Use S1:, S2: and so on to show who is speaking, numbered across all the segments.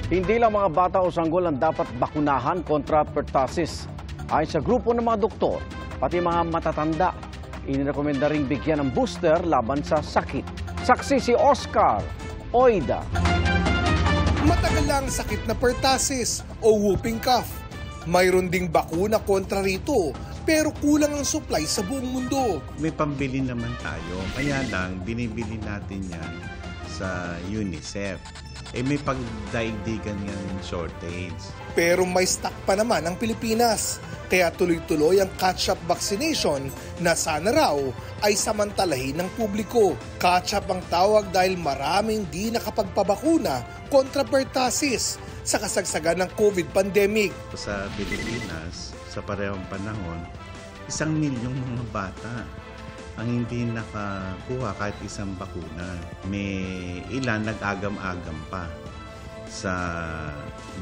S1: Hindi lang mga bata o sanggol ang dapat bakunahan kontra pertussis. Ayon sa grupo ng mga doktor, pati mga matatanda, inirekomenda ring bigyan ng booster laban sa sakit. Saksi si Oscar Oida.
S2: Matagal lang sakit na pertussis o whooping cough. Mayroon ding bakuna kontra rito, pero kulang ang supply sa buong mundo.
S3: May pambili naman tayo, kaya lang binibili natin yan sa UNICEF. May pagdaigdigan ng shortage.
S2: Pero may stock pa naman ang Pilipinas. Kaya tuloy-tuloy ang catch-up vaccination na sana raw ay samantalahin ng publiko. Catch-up ang tawag dahil maraming di nakapagpabakuna kontra pertussis sa kasagsagan ng COVID pandemic.
S3: Sa Pilipinas, sa parehong panahon, 1 milyong mga bata ang hindi nakakuha kahit isang bakuna. May ilan nag-agam-agam pa sa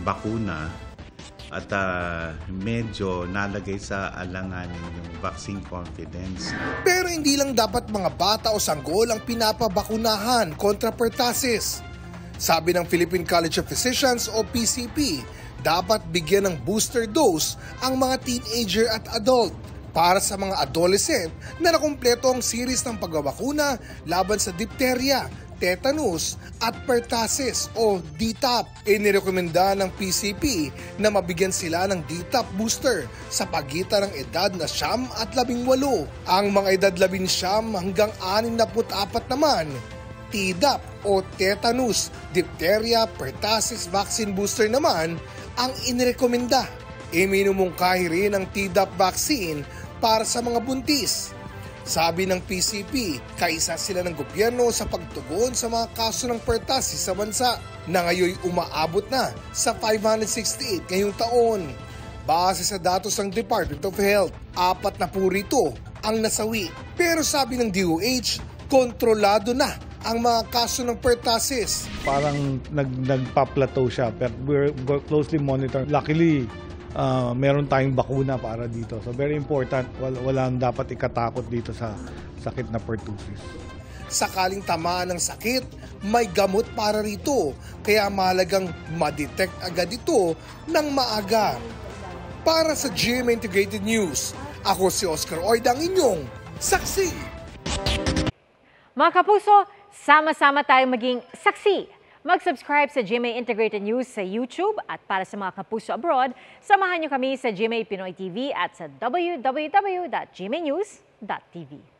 S3: bakuna at medyo nalagay sa alanganin yung vaccine confidence.
S2: Pero hindi lang dapat mga bata o sanggol ang pinapabakunahan kontra pertussis. Sabi ng Philippine College of Physicians o PCP, dapat bigyan ng booster dose ang mga teenager at adult. Para sa mga adolescent na nakumpleto ang series ng pagbabakuna laban sa diphtheria, tetanus at pertussis o DTaP. Inirekomenda ng PCP na mabigyan sila ng DTaP booster sa pagitan ng edad na 9 at 18. Ang mga edad 19 hanggang 64 naman, Tdap o tetanus, diphtheria, pertussis vaccine booster naman ang inirekomenda. Iminumungkahi rin ang Tdap vaccine para sa mga buntis. Sabi ng PCP, kaisa sila ng gobyerno sa pagtugon sa mga kaso ng pertussis sa bansa na ngayon umaabot na sa 568 ngayong taon. Base sa datos ng Department of Health, 4 na po rito ang nasawi. Pero sabi ng DOH, kontrolado na ang mga kaso ng pertussis.
S4: Parang nagpa-plateau siya, pero we're closely monitoring. Luckily, meron tayong bakuna para dito. So very important, walang dapat ikatakot dito sa sakit na pertussis.
S2: Sakaling tamaan ng sakit, may gamot para rito. Kaya mahalagang ma-detect agad ito ng maaga. Para sa GMA Integrated News, ako si Oscar Oida, ang inyong saksi.
S5: Mga kapuso, sama-sama tayong maging saksi. Mag-subscribe sa GMA Integrated News sa YouTube at para sa mga kapuso abroad, samahan niyo kami sa GMA Pinoy TV at sa www.gmanews.tv.